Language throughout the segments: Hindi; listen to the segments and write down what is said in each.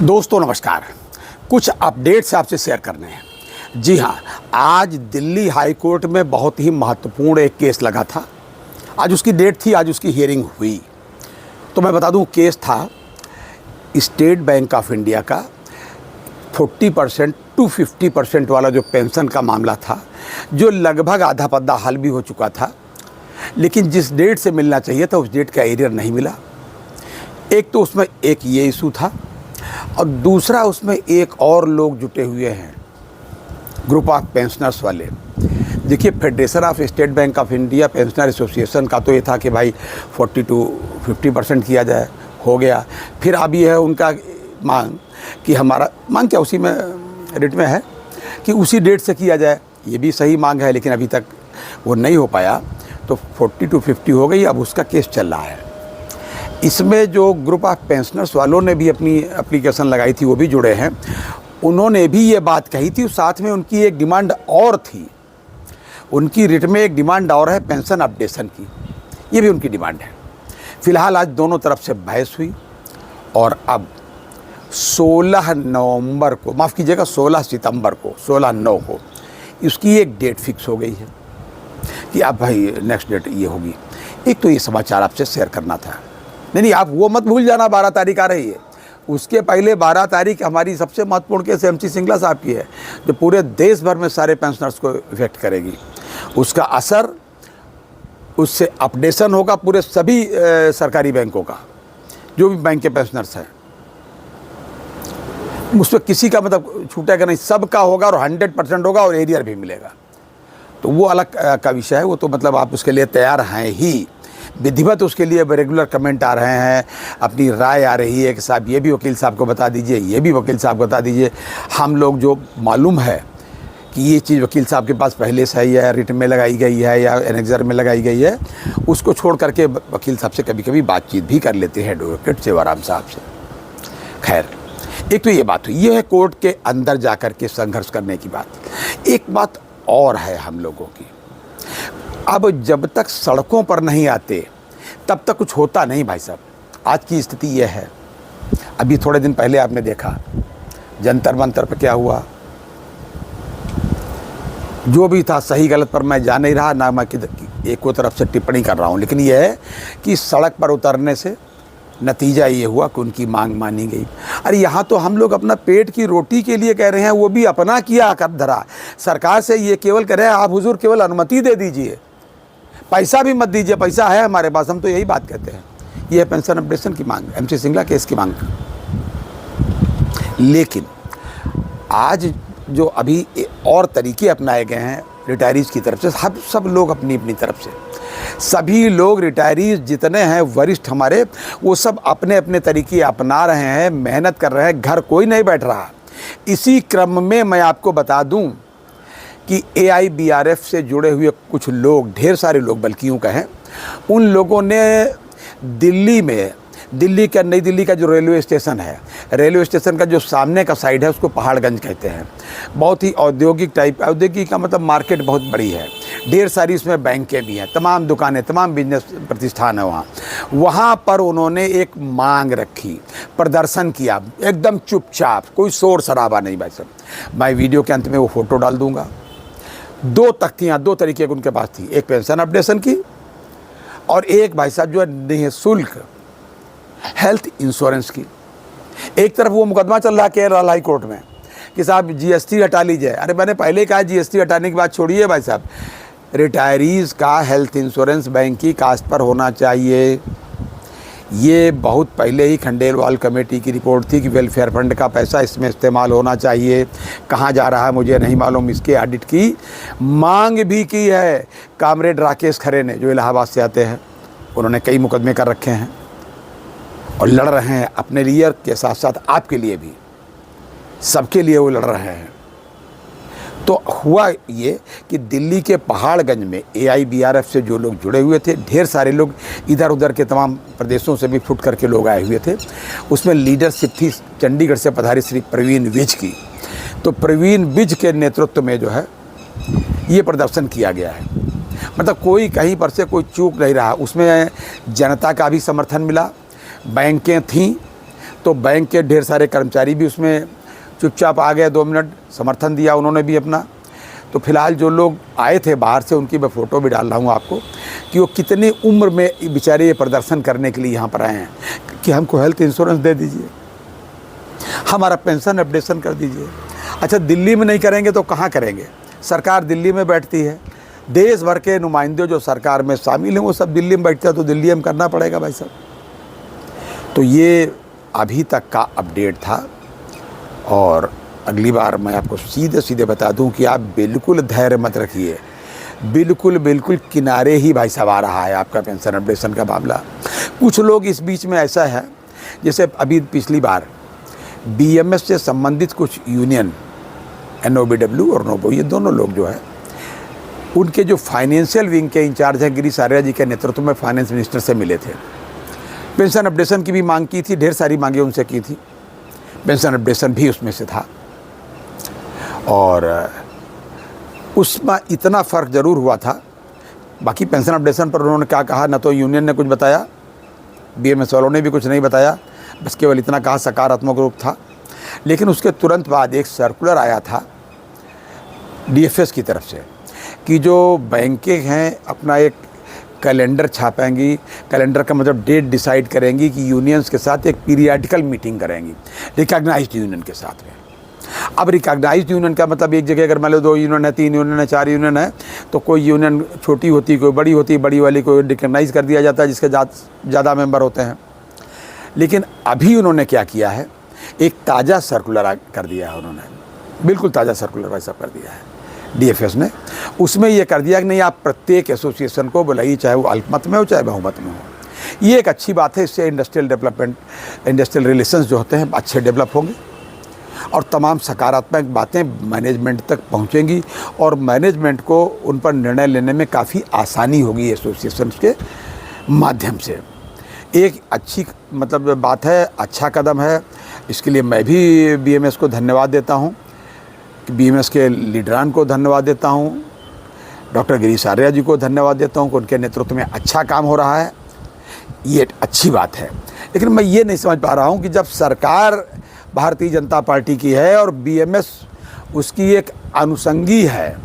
दोस्तों नमस्कार। कुछ अपडेट्स आपसे शेयर करने हैं। जी हाँ, आज दिल्ली हाई कोर्ट में बहुत ही महत्वपूर्ण एक केस लगा था। आज उसकी डेट थी, आज उसकी हियरिंग हुई। तो मैं बता दूं, केस था स्टेट बैंक ऑफ इंडिया का 40% टू 50% वाला जो पेंशन का मामला था, जो लगभग आधा पद्दा हल भी हो चुका था, लेकिन जिस डेट से मिलना चाहिए था उस डेट का एरियर नहीं मिला। एक तो उसमें एक ये इशू था और दूसरा उसमें एक और लोग जुटे हुए हैं, ग्रुप ऑफ पेंशनर्स वाले। देखिए, federation of state bank of India pensioner association का तो ये था कि भाई 40 to 50% किया जाए, हो गया। फिर अब ये है उनका मांग कि हमारा मांग क्या उसी में रेट में है कि उसी डेट से किया जाए। ये भी सही मांग है, लेकिन अभी तक वो नहीं हो पाया, तो 40 to 50 हो गई। अब उसका केस चल रहा है। इसमें जो ग्रुप ऑफ पेंशनर्स वालों ने भी अपनी एप्लीकेशन लगाई थी, वो भी जुड़े हैं। उन्होंने भी ये बात कही थी, साथ में उनकी एक डिमांड और थी। उनकी रिट में एक डिमांड और है पेंशन अपडेशन की, ये भी उनकी डिमांड है। फिलहाल आज दोनों तरफ से बहस हुई और अब 16 नवंबर को, माफ़ कीजिएगा 16 सितंबर को, 16/9 को इसकी एक डेट फिक्स हो गई है कि अब भाई नेक्स्ट डेट ये होगी। एक तो ये समाचार आपसे शेयर करना था। नहीं, आप वो मत भूल जाना, 12 तारीख आ रही है। उसके पहले 12 तारीख हमारी सबसे महत्वपूर्ण केस MC सिंगला साहब की है, जो पूरे देश भर में सारे पेंशनर्स को इफेक्ट करेगी। उसका असर, उससे अपडेशन होगा पूरे सभी सरकारी बैंकों का, जो भी बैंक के पेंशनर्स हैं। उसमें किसी का मतलब छूटेगा नहीं, सबका होगा और 100% होगा और एरियर भी मिलेगा। तो वो अलग का विषय है। वो तो मतलब आप उसके लिए तैयार हैं ही, विधिवत उसके लिए रेगुलर कमेंट आ रहे हैं, अपनी राय आ रही है कि साहब ये भी वकील साहब को बता दीजिए, ये भी वकील साहब को बता दीजिए। हम लोग जो मालूम है कि ये चीज़ वकील साहब के पास पहले से ही है, रिट में लगाई गई है या एनेक्जर में लगाई गई है, उसको छोड़ करके वकील साहब से कभी कभी बातचीत भी कर लेते हैं, एडवोकेट सेवाराम साहब से। खैर, एक तो ये बात हुई। ये है कोर्ट के अंदर जा कर के संघर्ष करने की बात। एक बात और है हम लोगों की, अब जब तक सड़कों पर नहीं आते तब तक कुछ होता नहीं भाई साहब। आज की स्थिति यह है। अभी थोड़े दिन पहले आपने देखा जंतर मंतर पर क्या हुआ। जो भी था सही गलत पर मैं जा नहीं रहा, ना मैं एक को तरफ से टिप्पणी कर रहा हूँ, लेकिन यह है कि सड़क पर उतरने से नतीजा ये हुआ कि उनकी मांग मानी गई। अरे यहाँ तो हम लोग अपना पेट की रोटी के लिए कह रहे हैं, वो भी अपना किया कर धरा। सरकार से ये केवल कह रहे हैं, आप हुजूर केवल अनुमति दे दीजिए, पैसा भी मत दीजिए, पैसा है हमारे पास। हम तो यही बात कहते हैं। ये है पेंशन अपडेशन की मांग, MC सिंगला केस की मांग। लेकिन आज जो अभी और तरीके अपनाए गए हैं रिटायरीज़ की तरफ से, सब लोग अपनी अपनी तरफ से, सभी लोग रिटायरीज़ जितने हैं वरिष्ठ हमारे, वो सब अपने अपने तरीके अपना रहे हैं, मेहनत कर रहे हैं। घर कोई नहीं बैठ रहा। इसी क्रम में मैं आपको बता दूं कि AIBRF से जुड़े हुए कुछ लोग, ढेर सारे लोग बल्कि यूँ कहें, उन लोगों ने दिल्ली का, नई दिल्ली का जो रेलवे स्टेशन है, रेलवे स्टेशन का जो सामने का साइड है उसको पहाड़गंज कहते हैं। बहुत ही औद्योगिक टाइप, औद्योगिक का मतलब मार्केट बहुत बड़ी है, ढेर सारी उसमें बैंकें भी हैं, तमाम दुकानें, तमाम बिजनेस प्रतिष्ठान है वहाँ पर उन्होंने एक मांग रखी, प्रदर्शन किया, एकदम चुपचाप, कोई शोर शराबा नहीं भाई साहब। मैं वीडियो के अंत में वो फ़ोटो डाल दूँगा। 2 तख्तियाँ, 2 तरीके की उनके पास थी, एक पेंशन अपडेशन की और एक भाई साहब जो है निःशुल्क हेल्थ इंश्योरेंस की। एक तरफ वो मुकदमा चल रहा है केरल हाई कोर्ट में कि साहब GST हटा लीजिए। अरे मैंने पहले कहा GST हटाने की बात छोड़िए भाई साहब, रिटायरीज़ का हेल्थ इंश्योरेंस बैंक की कास्ट पर होना चाहिए। ये बहुत पहले ही खंडेलवाल कमेटी की रिपोर्ट थी कि वेलफेयर फंड का पैसा इसमें इस्तेमाल होना चाहिए। कहाँ जा रहा है मुझे नहीं मालूम। इसके ऑडिट की मांग भी की है कामरेड राकेश खरे ने, जो इलाहाबाद से आते हैं। उन्होंने कई मुकदमे कर रखे हैं और लड़ रहे हैं अपने लिए के साथ साथ आपके लिए भी, सबके लिए वो लड़ रहे हैं। तो हुआ ये कि दिल्ली के पहाड़गंज में AIBRF से जो लोग जुड़े हुए थे, ढेर सारे लोग इधर उधर के तमाम प्रदेशों से भी फुट करके लोग आए हुए थे। उसमें लीडरशिप थी चंडीगढ़ से पधारी श्री प्रवीण विज की। तो प्रवीण विज के नेतृत्व में जो है ये प्रदर्शन किया गया है। मतलब कोई कहीं पर से कोई चूक नहीं रहा। उसमें जनता का भी समर्थन मिला, बैंकें थीं, तो बैंक के ढेर सारे कर्मचारी भी उसमें चुपचाप आ गए, 2 मिनट समर्थन दिया उन्होंने भी अपना। तो फिलहाल जो लोग आए थे बाहर से, उनकी मैं फ़ोटो भी डाल रहा हूँ आपको कि वो कितनी उम्र में बेचारे ये प्रदर्शन करने के लिए यहाँ पर आए हैं कि हमको हेल्थ इंश्योरेंस दे दीजिए, हमारा पेंशन अपडेशन कर दीजिए। अच्छा, दिल्ली में नहीं करेंगे तो कहाँ करेंगे? सरकार दिल्ली में बैठती है, देश भर के नुमाइंदे जो सरकार में शामिल हैं वो सब दिल्ली में बैठते हैं, तो दिल्ली में करना पड़ेगा भाई साहब। तो ये अभी तक का अपडेट था। और अगली बार मैं आपको सीधे सीधे बता दूं कि आप बिल्कुल धैर्य मत रखिए, बिल्कुल किनारे ही भाई साहब आ रहा है आपका पेंशन अपडेशन का मामला। कुछ लोग इस बीच में ऐसा है, जैसे अभी पिछली बार BMS से संबंधित कुछ यूनियन NOBW और NOBO, ये दोनों लोग जो है उनके जो फाइनेंशियल विंग के इंचार्ज हैं गिरीश आर्या जी के नेतृत्व में फाइनेंस मिनिस्टर से मिले थे। पेंशन अपडेशन की भी मांग की थी, ढेर सारी मांगे उनसे की थी, पेंशन अपडेशन भी उसमें से था। और उसमें इतना फ़र्क ज़रूर हुआ था, बाकी पेंशन अपडेशन पर उन्होंने क्या कहा, न तो यूनियन ने कुछ बताया, BMS वालों ने भी कुछ नहीं बताया, बस केवल इतना कहा सकारात्मक रूप था। लेकिन उसके तुरंत बाद एक सर्कुलर आया था DFS की तरफ से कि जो बैंकें हैं अपना एक कैलेंडर छापेंगी, कैलेंडर का मतलब डेट डिसाइड करेंगी कि यूनियंस के साथ एक पीरियाडिकल मीटिंग करेंगी रिकॉग्नाइज्ड यूनियन के साथ में। अब रिकॉग्नाइज्ड यूनियन का मतलब एक जगह अगर मान लो 2 यूनियन है, 3 यूनियन है, 4 यूनियन है, तो कोई यूनियन छोटी होती, कोई बड़ी होती, बड़ी वाली को रिकॉग्नाइज कर दिया जाता है जिसके ज़्यादा मेंबर होते हैं। लेकिन अभी उन्होंने क्या किया है, एक ताज़ा सर्कुलर कर दिया है उन्होंने, बिल्कुल ताज़ा सर्कुलर वैसा कर दिया है DFS ने। उसमें ये कर दिया कि नहीं, आप प्रत्येक एसोसिएशन को बुलाइए, चाहे वो अल्पमत में हो चाहे बहुमत में हो। ये एक अच्छी बात है, इससे इंडस्ट्रियल डेवलपमेंट, इंडस्ट्रियल रिलेशंस जो होते हैं अच्छे डेवलप होंगे और तमाम सकारात्मक बातें मैनेजमेंट तक पहुंचेंगी और मैनेजमेंट को उन पर निर्णय लेने में काफ़ी आसानी होगी एसोसिएशन के माध्यम से। एक अच्छी मतलब बात है, अच्छा कदम है। इसके लिए मैं भी BMS को धन्यवाद देता हूँ, BMS के लीडरान को धन्यवाद देता हूँ, डॉक्टर गिरीश आर्या जी को धन्यवाद देता हूँ कि उनके नेतृत्व में अच्छा काम हो रहा है, ये अच्छी बात है। लेकिन मैं ये नहीं समझ पा रहा हूँ कि जब सरकार भारतीय जनता पार्टी की है और BMS उसकी एक अनुषंगी है,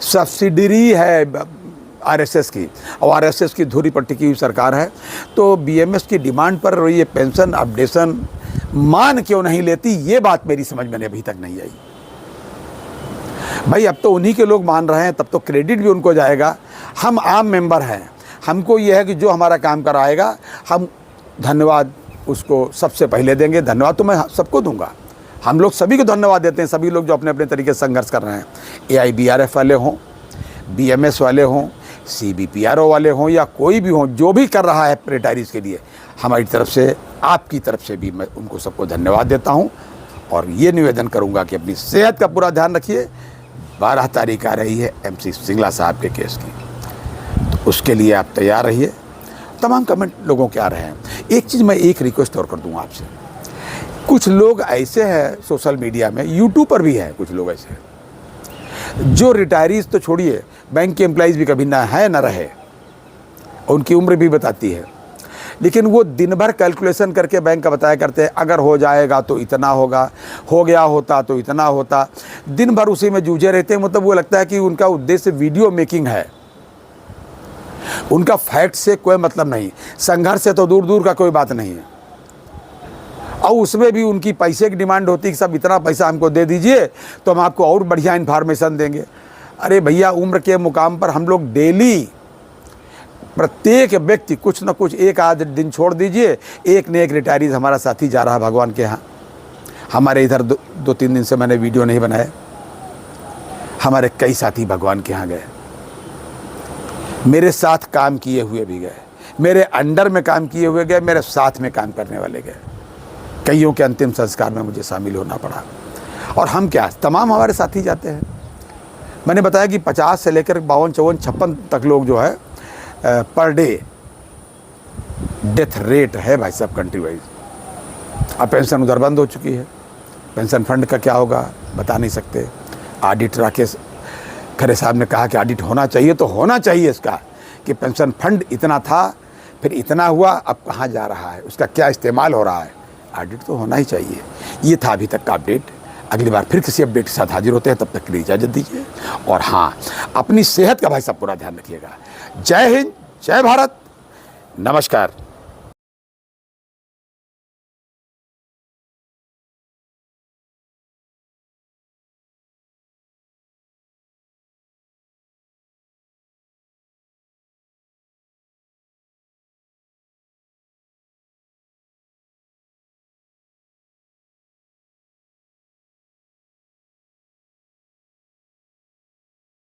सब्सिडरी है RSS की, और RSS की धुरी पर टिकी हुई सरकार है, तो BMS की डिमांड पर ये पेंशन अपडेशन मान क्यों नहीं लेती, ये बात मेरी समझ में अभी तक नहीं आई। भाई अब तो उन्हीं के लोग मान रहे हैं, तब तो क्रेडिट भी उनको जाएगा। हम आम मेंबर हैं, हमको ये है कि जो हमारा काम कराएगा हम धन्यवाद उसको सबसे पहले देंगे। धन्यवाद तो मैं सबको दूंगा, हम लोग सभी को धन्यवाद देते हैं, सभी लोग जो अपने अपने तरीके से संघर्ष कर रहे हैं, AIBRF वाले हों, BMS वाले हों, CBPRO वाले हों या कोई भी हों, जो भी कर रहा है रिटायरीज़ के लिए, हमारी तरफ से, आपकी तरफ से भी मैं उनको सबको धन्यवाद देता हूं। और ये निवेदन करूंगा कि अपनी सेहत का पूरा ध्यान रखिए। 12 तारीख आ रही है MC सिंगला साहब के केस की, तो उसके लिए आप तैयार रहिए। तमाम कमेंट लोगों के आ रहे हैं। एक चीज़ मैं एक रिक्वेस्ट और कर दूँ आपसे, कुछ लोग ऐसे हैं सोशल मीडिया में, यूट्यूब पर भी है कुछ लोग ऐसे, जो रिटायरीज तो छोड़िए, बैंक के एम्प्लॉइज़ भी कभी ना है ना रहे, उनकी उम्र भी बताती है, लेकिन वो दिन भर कैलकुलेशन करके बैंक का बताया करते हैं, अगर हो जाएगा तो इतना होगा, हो गया होता तो इतना होता, दिन भर उसी में जूझे रहते हैं। मतलब वो लगता है कि उनका उद्देश्य वीडियो मेकिंग है, उनका फैक्ट से कोई मतलब नहीं, संघर्ष से तो दूर दूर का कोई बात नहीं है। और उसमें भी उनकी पैसे की डिमांड होती है कि सब इतना पैसा हमको दे दीजिए तो हम आपको और बढ़िया इन्फॉर्मेशन देंगे। अरे भैया, उम्र के मुकाम पर हम लोग डेली प्रत्येक व्यक्ति कुछ न कुछ एक आध दिन छोड़ दीजिए, एक न एक रिटायरीज हमारा साथी जा रहा भगवान के यहाँ। हमारे इधर 2-3 दिन से मैंने वीडियो नहीं बनाए, हमारे कई साथी भगवान के यहाँ गए, मेरे साथ काम किए हुए भी गए, मेरे अंडर में काम किए हुए गए, मेरे साथ में काम करने वाले गए। कईयों के अंतिम संस्कार में मुझे शामिल होना पड़ा। और हम क्या, तमाम हमारे साथी जाते हैं। मैंने बताया कि 50 से लेकर 52, 54, 56 तक लोग जो है पर डे डेथ रेट है भाई साहब कंट्री वाइज। अब पेंशन उधर बंद हो चुकी है, पेंशन फंड का क्या होगा बता नहीं सकते। ऑडिट राकेश खरे साहब ने कहा कि ऑडिट होना चाहिए, तो होना चाहिए इसका कि पेंशन फंड इतना था, फिर इतना हुआ, अब कहाँ जा रहा है, उसका क्या इस्तेमाल हो रहा है, ऑडिट तो होना ही चाहिए। ये था अभी तक का अपडेट। अगली बार फिर किसी अपडेट के साथ हाजिर होते हैं, तब तक के लिए इजाज़त दीजिए। और हाँ, अपनी सेहत का भाई साहब पूरा ध्यान रखिएगा। जय हिंद, जय भारत, नमस्कार।